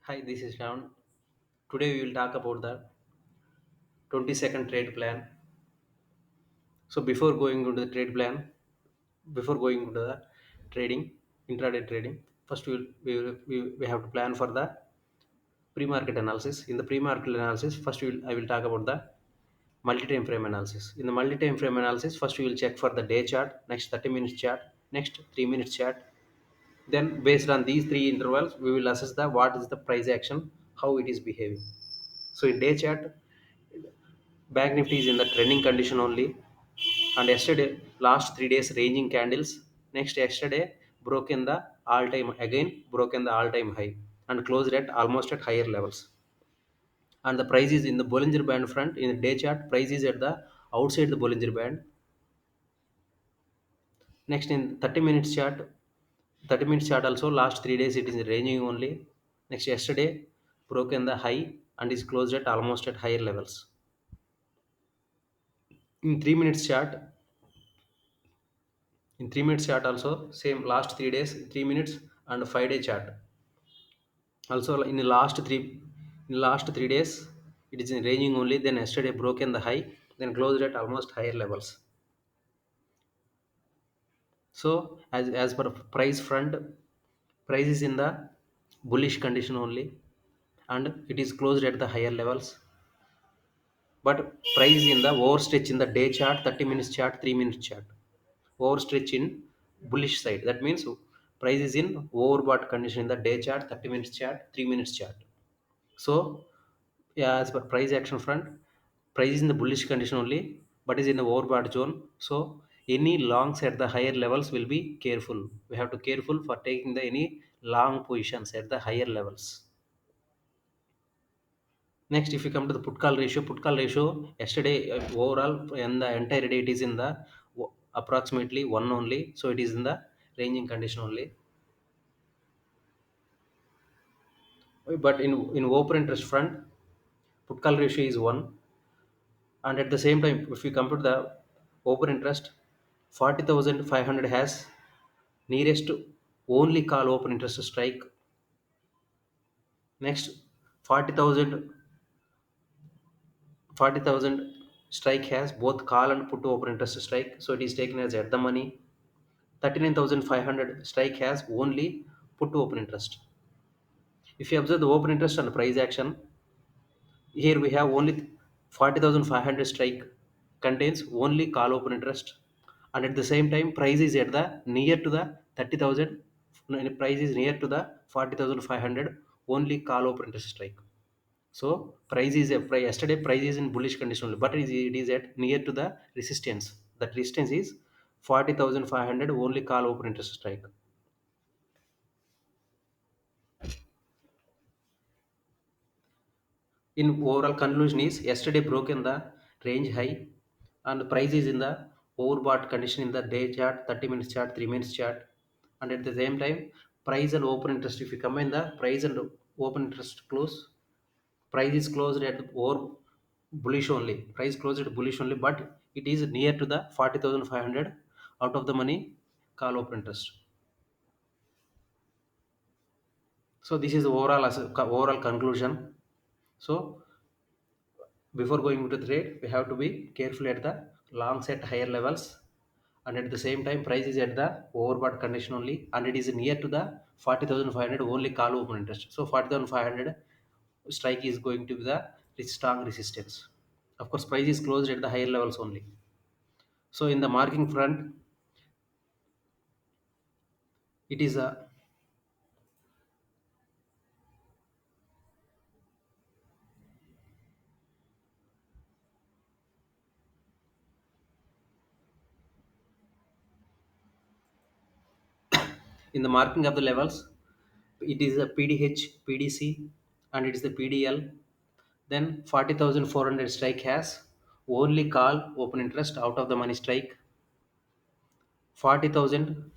Hi, this is Ram. Today we will talk about the 20-second trade plan. So before going into the trade plan, before going into the trading, intraday trading, first we have to plan for the pre-market analysis. In the pre-market analysis, first I will talk about the multi-time frame analysis. In the multi-time frame analysis, first we will check for the day chart, next 30 minutes chart, next 3 minutes chart. Then based on these three intervals, we will assess the what is the price action, how it is behaving. So in day chart, Bank Nifty is in the trending condition only. And yesterday, last 3 days ranging candles. Next yesterday broken the all-time high and closed at almost at higher levels. And the price is in the Bollinger Band front in the day chart. Price is at the outside the Bollinger Band. Next in 30 minutes chart, 30 minutes chart also last 3 days it is ranging only. Next yesterday broken the high and is closed at almost at higher levels. In 3 minutes chart, in 3 minutes chart also same last 3 days 3 minutes and 5 day chart also in the last 3 days it is in ranging only, then yesterday broken the high, then closed at almost higher levels. So as per price front, price is in the bullish condition only and it is closed at the higher levels, but price is in the overstretch in the day chart, 30 minutes chart, 3 minutes chart, overstretch in bullish side. That means price is in overbought condition in the day chart, 30 minutes chart, 3 minutes chart. So yeah, as per price action front, price is in the bullish condition only, but is in the overbought zone. So any longs at the higher levels will be careful. We have to careful for taking the any long positions at the higher levels. Next, if you come to the put call ratio yesterday overall and the entire day it is in the approximately one only. So it is in the ranging condition only. But in open interest front, put call ratio is one, and at the same time, if you compare the open interest, 40,500 has nearest to only call open interest strike. Next, 40,000 40,000 strike has both call and put open interest strike, so it is taken as at the money. 39,500 strike has only put open interest. If you observe the open interest and price action, here we have only 40,500 strike contains only call open interest, and at the same time price is at the near to the 30,000, price is near to the 40,500 only call open interest strike. So price is a price, yesterday price is in bullish condition only, but it is at near to the resistance. That resistance is 40,500 only call open interest strike. In overall conclusion is yesterday broken the range high and the price is in the overbought condition in the day chart, 30 minutes chart, 3 minutes chart, and at the same time price and open interest, if you combine the price and open interest close, price is closed at over bullish only, price closed at bullish only, but it is near to the 40,500 out of the money call open interest. So this is the overall overall conclusion. So before going into the trade, we have to be careful at the longs at higher levels, and at the same time price is at the overbought condition only, and it is near to the 40,500 only call open interest. So 40,500 strike is going to be the strong resistance. Of course price is closed at the higher levels only. So in the marking front, it is a in the marking of the levels, it is a PDH, PDC, and it is the PDL. Then 40,400 strike has only call open interest out of the money strike. 40,000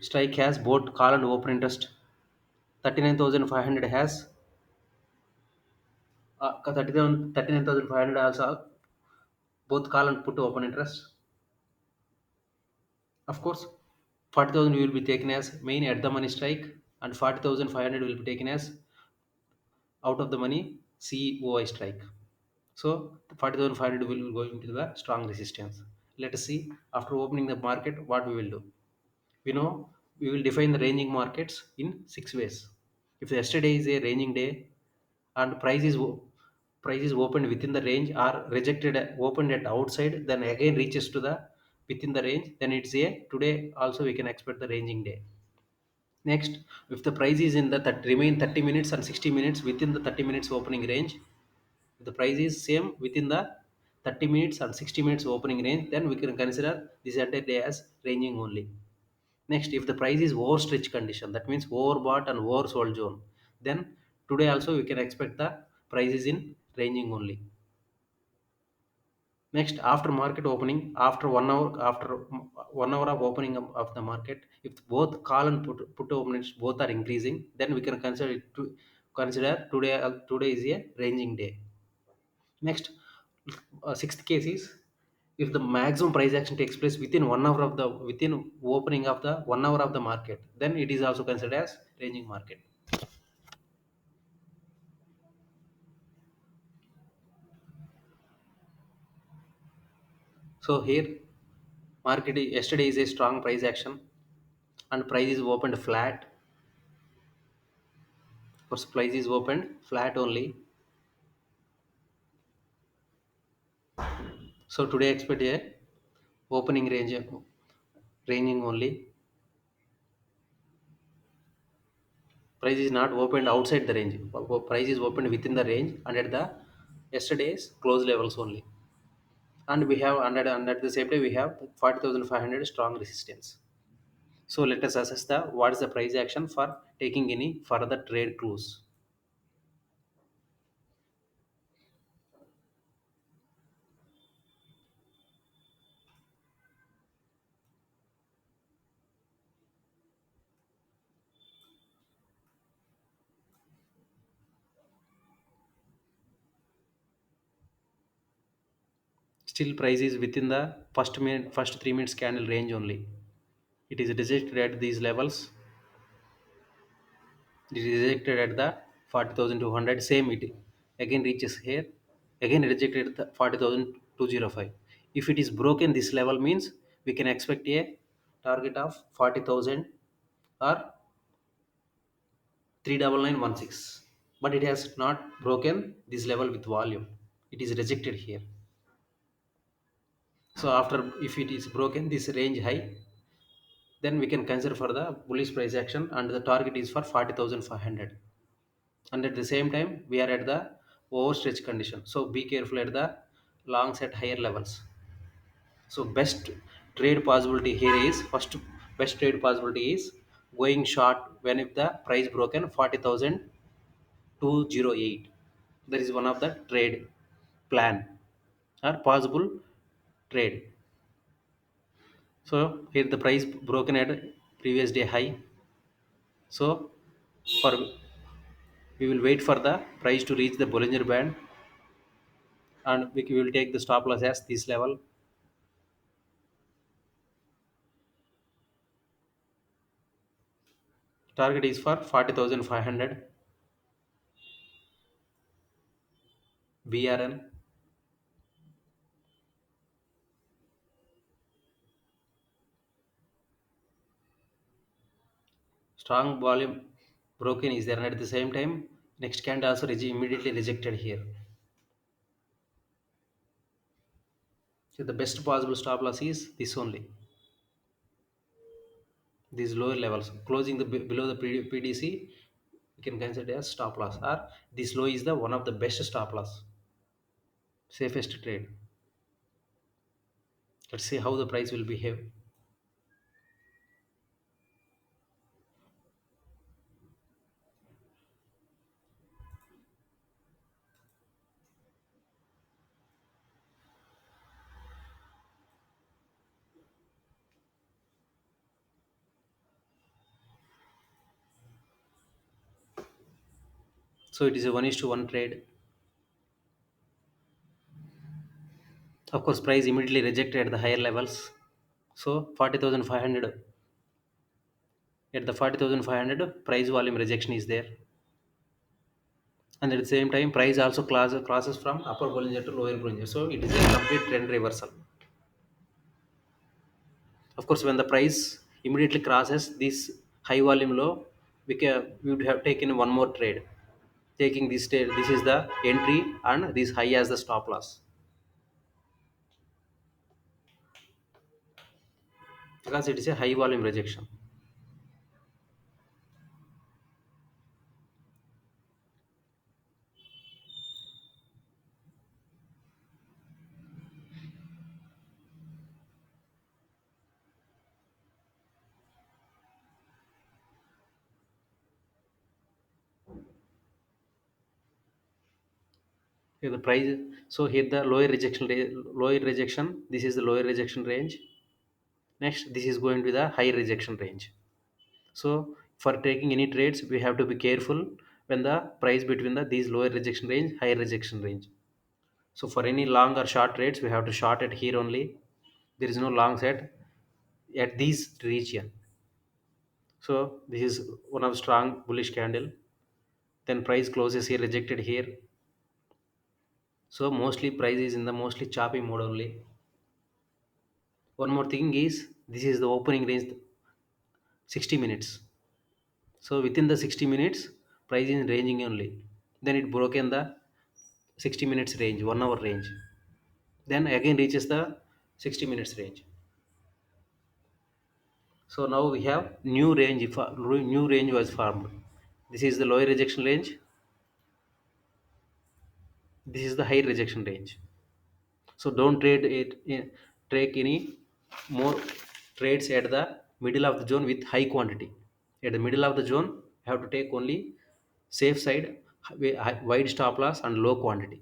strike has both call and open interest. 39,500 has 39,500 also both call and put open interest. Of course, 40,000 will be taken as main at the money strike, and 40,500 will be taken as out of the money COI strike. So the 40,500 will go into the strong resistance. Let us see after opening the market what we will do. We know we will define the ranging markets in six ways. If yesterday is a ranging day and price is opened within the range or rejected opened at outside, then again reaches to the within the range, then it's a today also we can expect the ranging day. Next, if the price is in the remain 30 minutes and 60 minutes within the 30 minutes opening range, if the price is same within the 30 minutes and 60 minutes opening range, then we can consider this entire day as ranging only. Next, if the price is overstretch condition, that means overbought and oversold zone, then today also we can expect the price is in ranging only. Next, after market opening, after 1 hour, after 1 hour of opening of the market, if both call and put openings both are increasing, then we can consider consider today is a ranging day. Next, sixth case is if the maximum price action takes place within 1 hour of the within opening of the 1 hour of the market, then it is also considered as ranging market. So here, yesterday is a strong price action and price is opened flat. Of course, price is opened flat only. So today expect a opening range ranging only. Price is not opened outside the range. Price is opened within the range and at the yesterday's close levels only. And we have and at the same time we have 40,500 strong resistance. So let us assess the what is the price action for taking any further trade clues. Still price is within the first 3 minutes candle range only. It is rejected at these levels. It is rejected at the 40,200. Same it again reaches here. Again rejected at the 40,205. If it is broken this level means we can expect a target of 40,000 or 39916. But it has not broken this level with volume. It is rejected here. So after if it is broken this range high, then we can consider for the bullish price action and the target is for 40,500. And at the same time we are at the overstretch condition, so be careful at the longs at higher levels. So trade possibility here is first best trade possibility is going short when if the price broken 40,208. That is one of the trade plan or possible trade. So here the price broken at previous day high. So for we will wait for the price to reach the Bollinger Band and we will take the stop loss as this level. Target is for 40,500 BRL. Strong volume broken is there, and at the same time, next candle also immediately rejected here. So the best possible stop loss is this only. These lower levels, closing below the PDC, we can consider as stop loss. Or this low is the one of the best stop loss, safest trade. Let's see how the price will behave. So it is a 1:1 trade. Of course, price immediately rejected at the higher levels. So 40,500 at the 40,500 price volume rejection is there. and at the same time price also crosses from upper Bollinger to lower Bollinger, so it is a complete trend reversal. Of course, when the price immediately crosses this high volume low, we would have taken one more trade. Taking this trade, this is the entry and this high as the stop loss, because it is a high volume rejection. Here the price, so here the lower rejection. This is the lower rejection range. Next, this is going to the high rejection range. So for taking any trades, we have to be careful when the price between these lower rejection range, higher rejection range. So for any long or short trades, we have to short it here only. There is no long set at this region. So this is one of strong bullish candle. Then price closes here, rejected here. So mostly price is in the mostly choppy mode only. One more thing is this is the opening range 60 minutes. So within the 60 minutes, price is ranging only. Then it broke in the 60 minutes range, 1 hour range. Then again reaches the 60 minutes range. So now we have new range was formed. This is the lower rejection range. This is the high rejection range. So don't take any more trades at the middle of the zone with high quantity. At the middle of the zone, you have to take only safe side, wide stop loss and low quantity.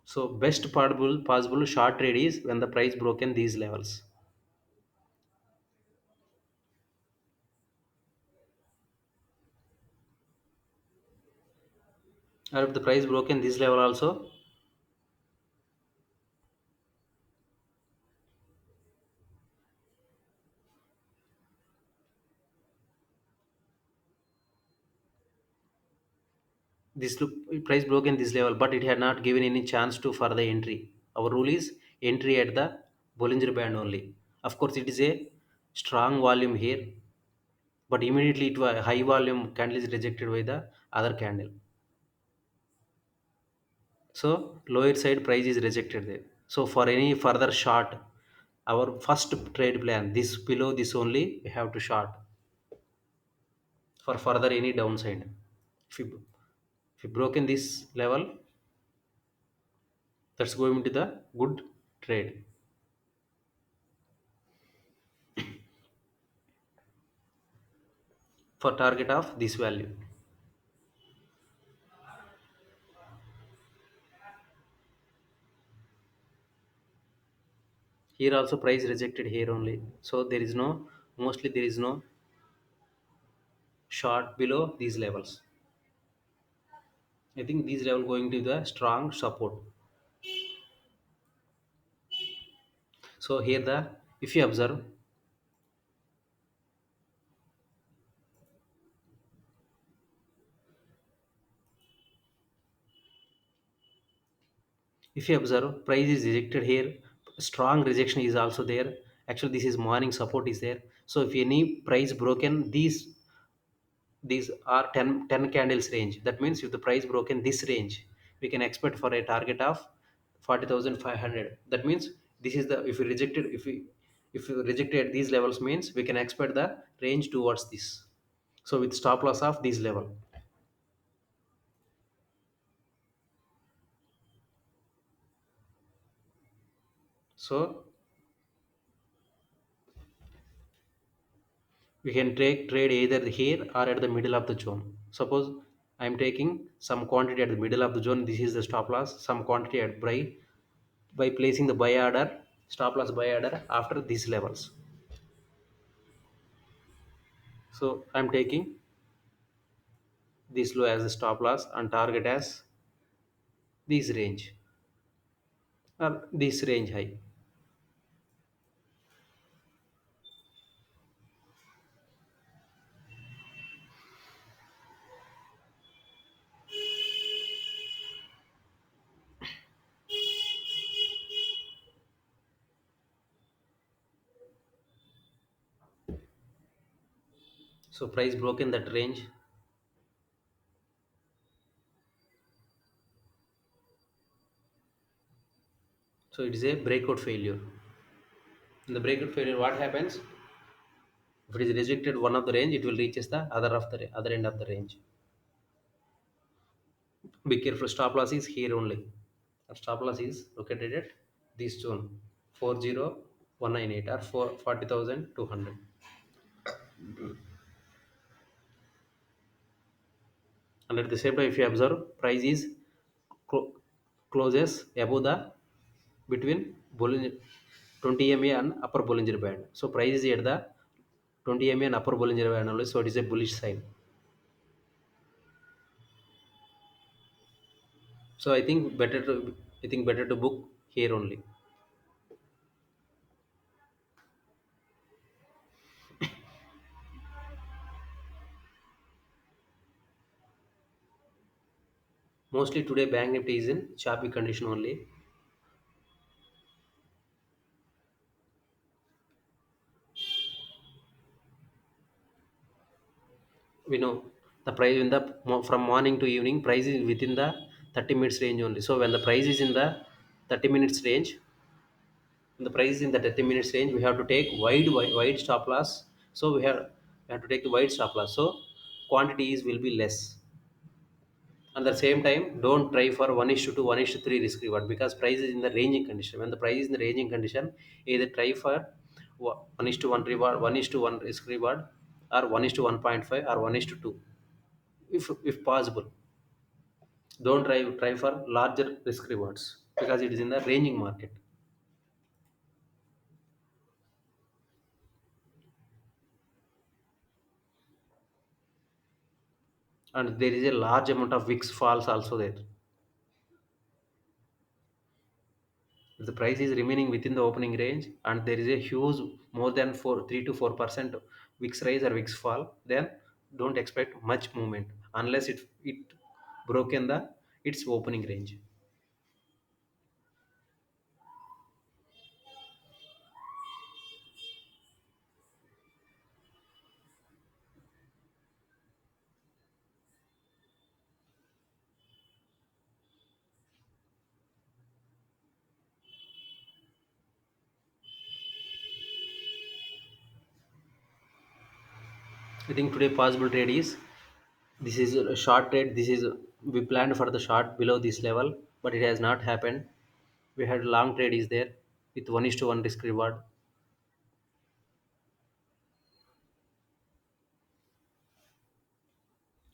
So best possible short trade is when the price broken these levels. Or if the price broken this level also, this look price broken this level, but it had not given any chance to further entry. Our rule is entry at the Bollinger Band only. Of course, it is a strong volume here, but immediately it was high volume candle is rejected by the other candle. So lower side price is rejected there. So for any further short, our first trade plan, this below this only we have to short for further any downside. If you if you broken this level, that's going to the good trade for target of this value. Here also price rejected here only. So there is no, mostly there is no short below these levels. I think these level going to the strong support. So here the, if you observe, if you observe price is rejected here, strong rejection is also there. Actually this is morning support is there. So if any price broken these are 10 candles range, that means if the price broken this range, we can expect for a target of 40,500. That means this is the, if we rejected at these levels means we can expect the range towards this. So with stop loss of this level, so we can take trade either here or at the middle of the zone. Suppose I am taking some quantity at the middle of the zone, this is the stop loss, some quantity at buy, by placing the buy order, stop loss buy order after these levels. So I'm taking this low as a stop loss and target as this range or this range high. So price broke in that range. So it is a breakout failure. In the breakout failure, what happens? If it is rejected one of the range, it will reaches the other end of the range. Be careful. Stop loss is here only. Our stop loss is located at this zone 40198 or 40,200. And at the same time, if you observe, price is clo- closes above the between Bollinger 20 MA and upper Bollinger Band. So price is at the 20 MA and upper Bollinger Band only. So it is a bullish sign. So I think better to book here only. Mostly today Bank Nifty is in choppy condition only. We know the price in the from morning to evening price is within the 30 minutes range only. So when the price is in the 30 minutes range, when the price is in the 30 minutes range, we have to take wide stop loss. So we have to take the wide stop loss, so quantities will be less. At the same time, don't try for 1 is to 2 1 is to 3 risk reward, because price is in the ranging condition. When the price is in the ranging condition, either try for 1 is to 1 reward, 1 is to 1 risk reward, or 1 is to 1.5, or 1 is to 2, if possible. Don't try for larger risk rewards, because it is in the ranging market. And there is a large amount of wix falls also there. If the price is remaining within the opening range and there is a huge more than 3 to 4% wix rise or wix fall, then don't expect much movement unless it broken the its opening range. I think today possible trade is, this is a short trade. This is, we planned for the short below this level, but it has not happened. We had long trade is there with 1 is to 1 risk reward.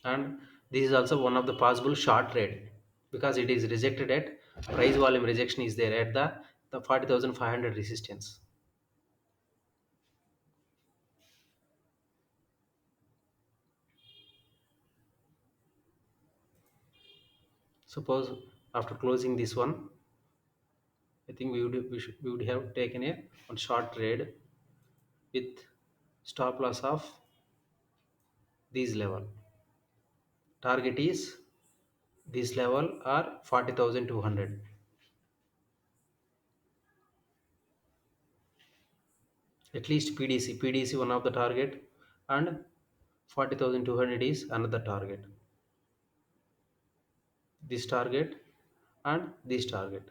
And this is also one of the possible short trade, because it is rejected at price volume rejection is there at the 40,500 resistance. Suppose after closing this one, I think we would have taken a one short trade with stop loss of this level. Target is this level or 40,200. At least PDC one of the target, and 40,200 is another target. This target and this target.